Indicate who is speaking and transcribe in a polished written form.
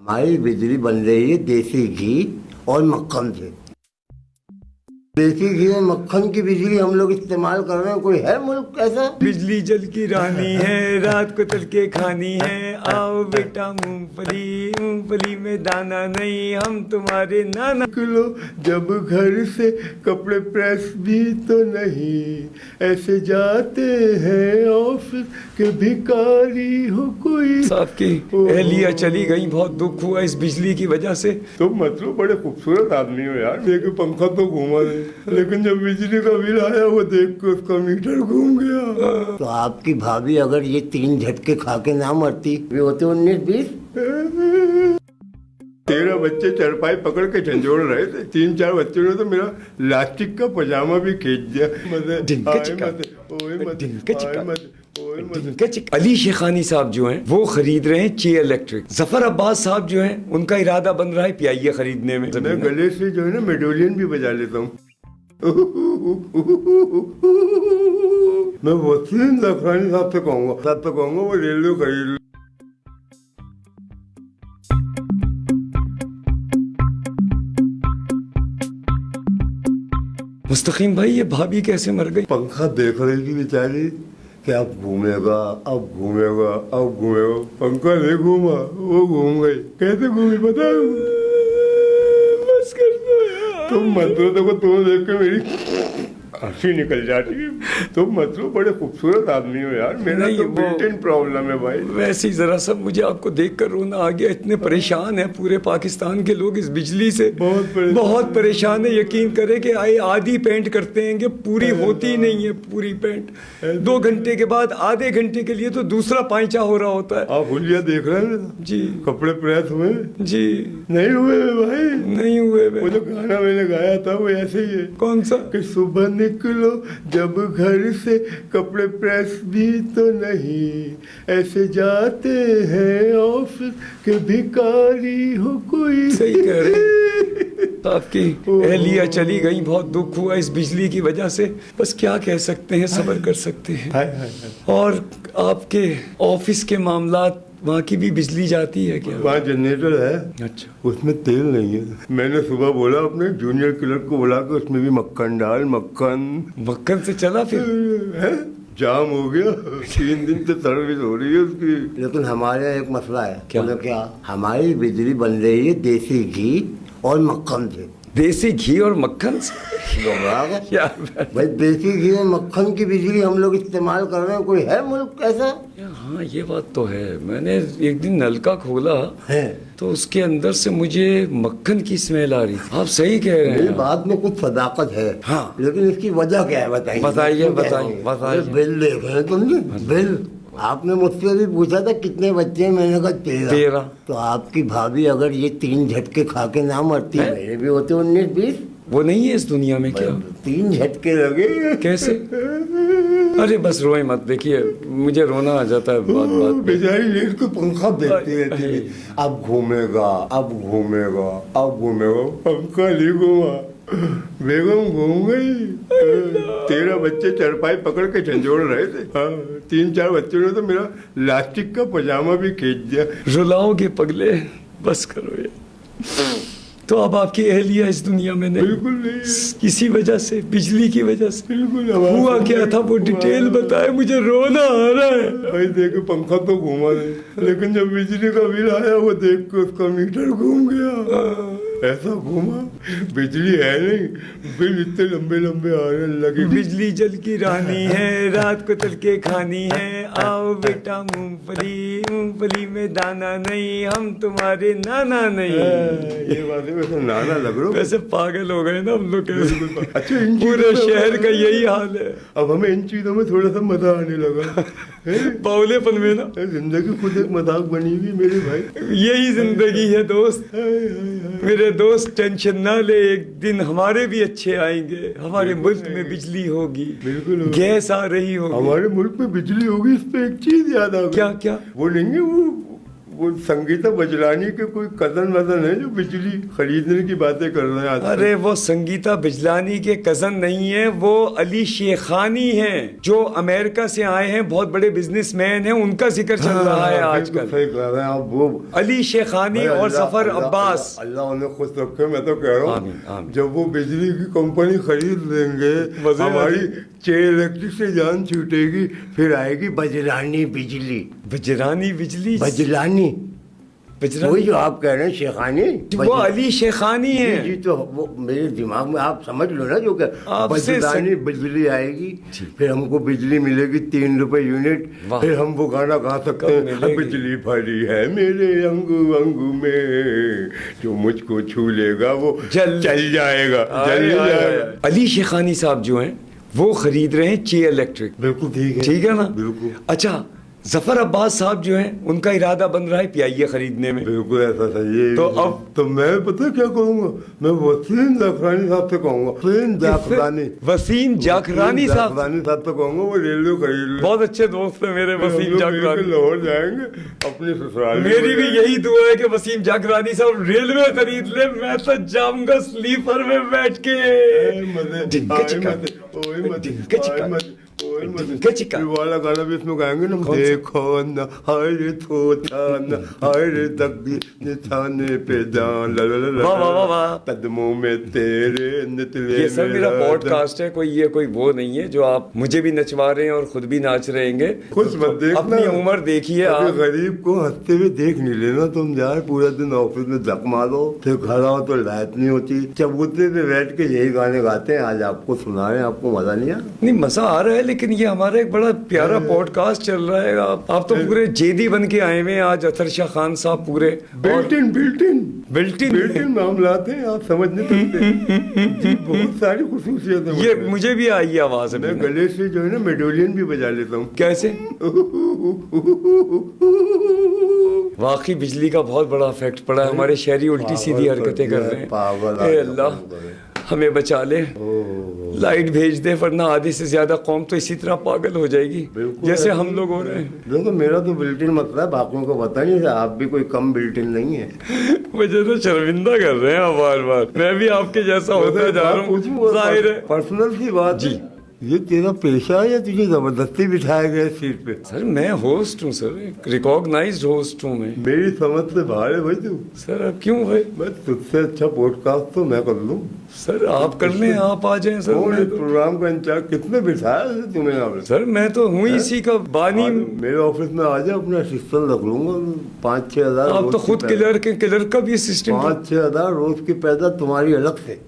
Speaker 1: हमारी बिजली बन रही है देसी घी और मक्खन से। देसी घी और मक्खन की बिजली हम लोग इस्तेमाल कर रहे हैं। कोई है मुल्क ऐसा?
Speaker 2: बिजली जल की रानी है, रात को तल के खानी है। आओ बेटा मूंगफली, मूंगफली में दाना नहीं, हम तुम्हारे नाना।
Speaker 3: किलो जब घर से कपड़े प्रेस भी तो नहीं, ऐसे जाते हैं ऑफिस के भिखारी हो कोई।
Speaker 2: साहब की एहलिया चली गई, बहुत दुख हुआ इस बिजली की वजह से।
Speaker 3: तुम मतलब बड़े खूबसूरत आदमी हो यार। देखो पंखा तो घूमा नहीं, लेकिन जब बिजली का बिल आया वो देख के उसका मीटर घूम गया।
Speaker 1: तो आपकी भाभी अगर ये 3 झटके खा के ना मरती, वे होते 19-20।
Speaker 3: 13 बच्चे चरपाई पकड़ के झंझोड़ रहे थे। 3-4 बच्चों ने तो मेरा प्लास्टिक का पजामा भी खींच दिया।
Speaker 2: अली शेखानी साहब जो हैं वो खरीद रहे हैं चे इलेक्ट्रिक। जफर अब्बास साहब जो हैं उनका इरादा बन रहा है पियाइए खरीदने में।
Speaker 3: मैं गले से जो है ना मेडोलियन भी बजा लेता हूँ। मैं वसीम लखरानी साहब से कहूँगा वो रेलवे खरीद लो।
Speaker 2: मुस्तकीम भाई, ये भाभी कैसे मर गई?
Speaker 3: पंखा देख रही थी बेचारी कि अब घूमेगा, अब घूमेगा, अब घूमेगा। पंखा नहीं घूमा, वो घूम गई। कैसे घूमी पता है?
Speaker 2: बस कर दो यार।
Speaker 3: तुम मतलब तो देख के मेरी हंसी निकल जाती है। तुम मतलब बड़े खूबसूरत आदमी हो यार। मेरा तो बिल्ट-इन प्रॉब्लम है भाई।
Speaker 2: वैसे ही जरा सब मुझे आपको देखकर रोना आ गया। इतने परेशान है पूरे पाकिस्तान के लोग इस बिजली से, बहुत परेशान है। यकीन करें कि आधी पेंट करते हैं कि पूरी होती ही नहीं है पूरी पेंट। 2 घंटे के बाद आधे घंटे के लिए तो दूसरा पाइचा हो रहा होता है।
Speaker 3: आप हुलिया देख रहे हैं
Speaker 2: जी?
Speaker 3: कपड़े प्रेस हुए?
Speaker 2: जी
Speaker 3: नहीं हुए भाई,
Speaker 2: नहीं हुए।
Speaker 3: वो जो गाना मैंने गाया था वो ऐसे ही है।
Speaker 2: कौन सा?
Speaker 3: कि सुबह निकलो जब घर से कपड़े प्रेस भी तो नहीं, ऐसे जाते हैं ऑफिस के भिखारी हो कोई।
Speaker 2: सही कह रहे। आपकी एहलिया चली गई, बहुत दुख हुआ इस बिजली की वजह से। बस क्या कह सकते हैं, सब्र कर सकते हैं। और आपके ऑफिस के मामलात, वहाँ की भी बिजली जाती है क्या?
Speaker 3: वहाँ जनरेटर है।
Speaker 2: अच्छा।
Speaker 3: उसमें तेल नहीं है। मैंने सुबह बोला अपने जूनियर क्लर्क को बुला के उसमें भी मक्खन डाल।
Speaker 2: मक्खन से चला फिर?
Speaker 3: है जाम हो गया। 3 दिन से सर्विस हो रही है उसकी।
Speaker 1: लेकिन हमारे यहाँ एक मसला है।
Speaker 2: क्या?
Speaker 1: हमारी बिजली बन रही है देसी घी और मक्खन से।
Speaker 2: देसी घी और मक्खन से?
Speaker 1: भाई देसी घी और मक्खन की बिजली हम लोग इस्तेमाल कर रहे हैं। कोई है मुल्क ऐसा?
Speaker 2: हाँ ये बात तो है। मैंने एक दिन नलका खोला
Speaker 1: है
Speaker 2: तो उसके अंदर से मुझे मक्खन की स्मेल आ रही थी। आप सही कह रहे हैं।
Speaker 1: बात में कुछ सदाकत है।
Speaker 2: हाँ,
Speaker 1: लेकिन इसकी वजह क्या है बताइए।
Speaker 2: बताइए।
Speaker 1: बिल देख रहे हैं तुमने? बिल आपने मुझसे भी पूछा था कितने बच्चे हैं, मैंने कहा 13। तो आपकी भाभी अगर ये 3 झटके खा के ना मरती, मेरे भी होते 19-20।
Speaker 2: वो नहीं है इस दुनिया में क्या?
Speaker 1: 3 झटके लगे।
Speaker 2: कैसे? अरे बस रोए मत, देखिए मुझे रोना आ जाता है बात बात।
Speaker 3: बेचारी लेट को पंखा देखती रहती है। अब घूमेगा, अब घूमेगा, अब घूमेगा। पंखा नहीं घूमा, बेगम घूम गई। 13 बच्चे चरपाई पकड़ के झंझोड़ रहे थे। 3-4 बच्चों ने तो मेरा प्लास्टिक का पजामा भी खींच दिया।
Speaker 2: रुलाओगे पगले, बस करो ये। तो अब आपकी एहलिया इस दुनिया में नहीं?
Speaker 3: बिल्कुल नहीं।
Speaker 2: किसी वजह से, बिजली की वजह से?
Speaker 3: बिल्कुल।
Speaker 2: हुआ क्या था वो डिटेल बताए, मुझे रोना आ रहा है।
Speaker 3: भाई देखो पंखा तो घूमा नहीं, लेकिन जब बिजली का बिल आया वो देख के उसका मीटर घूम गया। ऐसा घूमा, बिजली है नहीं, बिल इतने लंबे लंबे आ रहे लगे।
Speaker 2: बिजली जल की रानी है, रात को तल के खानी है। आओ बेटा मूंगफली, मूंगफली में दाना नहीं, हम तुम्हारे नाना नहीं।
Speaker 3: ये बात है। वैसे नाना लग रहा है।
Speaker 2: वैसे पागल हो गए ना हम लोग।
Speaker 3: अच्छा,
Speaker 2: पूरे शहर का यही हाल है।
Speaker 3: अब हमें इन चीजों में थोड़ा सा मजा आने लगा।
Speaker 2: बावलेपन में ना
Speaker 3: जिंदगी खुद एक मजाक बनी हुई मेरे भाई।
Speaker 2: यही जिंदगी है दोस्त। मेरे दोस्त टेंशन ना ले, एक दिन हमारे भी अच्छे आएंगे। हमारे मुल्क में बिजली होगी,
Speaker 3: बिल्कुल
Speaker 2: गैस आ रही होगी।
Speaker 3: हमारे मुल्क में बिजली होगी। इस पे एक चीज याद आ गई।
Speaker 2: क्या?
Speaker 3: वो लेंगे वो वो संगीता बजलानी के कोई कजन वजन है जो बिजली खरीदने की बातें कर रहे हैं आजकल?
Speaker 2: अरे वो संगीता बिजलानी के कजन नहीं है, वो अली शेखानी हैं जो अमेरिका से आए हैं, बहुत बड़े बिजनेसमैन हैं, उनका जिक्र चल रहा है आजकल।
Speaker 3: सही कह रहे हैं आप। वो
Speaker 2: अली शेखानी और सफर अब्बास,
Speaker 3: अल्लाह उन्हें खुश रखे। मैं तो कह रहा
Speaker 2: आमीन,
Speaker 3: हूँ
Speaker 2: आमीन।
Speaker 3: जब वो बिजली की कंपनी खरीद लेंगे, हमारी चे इलेक्ट्रिक से जान छूटेगी, फिर आएगी
Speaker 1: बजलानी बिजली,
Speaker 2: बजरानी बिजली,
Speaker 1: बजलानी,
Speaker 2: बजरानी,
Speaker 1: वही जो आप कह रहे हैं शेखानी,
Speaker 2: वो अली शेखानी
Speaker 1: जी,
Speaker 2: है।
Speaker 1: जी, तो वो मेरे दिमाग में आप समझ लो ना, जो कि
Speaker 2: आपसे
Speaker 1: बजलानी बिजली आएगी, फिर हमको बिजली मिलेगी 3 रुपए यूनिट,
Speaker 2: वाह।
Speaker 1: फिर हम वो गाना गा सकते
Speaker 2: कब
Speaker 1: हैं,
Speaker 2: मिलेगी?
Speaker 3: बिजली भरी है मेरे अंगू अंगू में, जो मुझको छू लेगा वो
Speaker 2: जल
Speaker 3: जाएगा,
Speaker 2: आए,
Speaker 3: जल
Speaker 2: आए,
Speaker 3: जाएगा।
Speaker 2: आए। अली शेखानी साहब जो हैं वो खरीद रहे हैं चे इलेक्ट्रिक।
Speaker 3: बिल्कुल ठीक है,
Speaker 2: ठीक है ना?
Speaker 3: बिल्कुल।
Speaker 2: अच्छा, जफर अब्बास साहब जो हैं उनका इरादा बन रहा है पीआईए खरीदने में।
Speaker 3: बिल्कुल ऐसा सही है।
Speaker 2: तो अब
Speaker 3: तो मैं पता क्या करूंगा, मैं वसीम जाखरानी साहब से कहूंगा, वसीम जाखरानी
Speaker 2: जाखरानी साहब,
Speaker 3: जाखरानी साहब से कहूंगा वो रेलवे खरीद ले।
Speaker 2: बहुत अच्छे दोस्त हैं मेरे
Speaker 3: हम
Speaker 2: वसीम
Speaker 3: लोग
Speaker 2: जाखरानी।
Speaker 3: मिलकर लाहौर जाएंगे अपने ससुराल में।
Speaker 2: मेरी भी यही दुआ है कि वसीम जाखरानी साहब रेलवे खरीद ले, मैं तो जाऊंगा स्लीपर में बैठ के। डिंका चिका, डिंका चिका, डिंका चिका।
Speaker 3: ये वाला गाना भी इसमें गाएंगे ना, देखो न हाय रे थोथा न हाय रे दग्गी निशाने पे जान, ला ला ला
Speaker 2: वाह, वाह, वाह, वाह।
Speaker 3: कदमों में तेरे नितले
Speaker 2: ये सर मेरा
Speaker 3: मेरा
Speaker 2: पॉडकास्ट है, ये कोई वो नहीं है जो आप मुझे भी नचवा रहे हैं और खुद भी नाच रहेंगे।
Speaker 3: कुछ मत देखना,
Speaker 2: अपनी उम्र देखिए
Speaker 3: अभी
Speaker 2: आप।
Speaker 3: गरीब को हंसते हुए देख नहीं लेना। तुम जाए पूरा दिन ऑफिस में धक मारो, फिर घर आओ तो लाइट नहीं होती, चबूतरे पे बैठ के यही गाने गाते हैं। आज आपको सुना रहे हैं, आपको मजा नहीं आया?
Speaker 2: नहीं, मजा आ रहा है, लेकिन ये हमारा एक बड़ा प्यारा पॉडकास्ट चल रहा है। आप तो पूरे जेदी बन के आए हुए हैं आज, अतर शाह खान साहब पूरे
Speaker 3: बिल्टिन बिल्टिन
Speaker 2: बिल्टिन
Speaker 3: बिल्टिन मामलात हैं, आप समझ नहीं सकते जी। बहुत सारी खुसूसियत है।
Speaker 2: ये मुझे भी आई है आवाज
Speaker 3: मैं
Speaker 2: अभी।
Speaker 3: गले से जो है ना मेडोलियन भी बजा लेता हूँ।
Speaker 2: कैसे? वाकई बिजली का बहुत बड़ा इफेक्ट पड़ा है, हमारे शहरी उल्टी सीधी हरकतें कर रहे हैं।
Speaker 3: पागल
Speaker 2: ए अल्लाह हमें बचा ले, लाइट भेज दे, वरना आधे से ज्यादा कौम तो इसी तरह पागल हो जाएगी जैसे हम लोग हो रहे हैं।
Speaker 3: देखो मेरा तो बिल्टिन मतलब है, बाकियों को पता नहीं है, आप भी कोई कम बिल्टिन नहीं है।
Speaker 2: मुझे तो शर्मिंदा कर रहे हैं आप बार बार, मैं भी आपके जैसा होता जा रहा हूँ, जाहिर है।
Speaker 3: पर्सनल सी बात
Speaker 2: जी।
Speaker 3: ये तेरा पेशा है या तुझे जबरदस्ती बिठाया गया सीट पे?
Speaker 2: सर मैं होस्ट हूँ सर, रिकॉग्नाइज्ड होस्ट हूँ मैं।
Speaker 3: मेरी समझ से बाहर है भाई तू।
Speaker 2: सर अब क्यों भाई?
Speaker 3: मैं तुझसे अच्छा पॉडकास्ट तो मैं कर लूँ।
Speaker 2: सर आप कर लें, आप आ जाएं सर।
Speaker 3: कौन
Speaker 2: मैं
Speaker 3: इस
Speaker 2: तो,
Speaker 3: प्रोग्राम का इंचार्ज किसने बिठाया है तुम्हें यहाँ पे?
Speaker 2: सर मैं तो हूँ इसी का बानी।
Speaker 3: मेरे ऑफिस में आ जाए, अपना असिस्टेंट रख लूंगा। 5-6 हजार
Speaker 2: आप तो खुद क्लर्क का भी असिस्टेंट।
Speaker 3: 5-6 हजार रोज की पैदा तुम्हारी अलग से।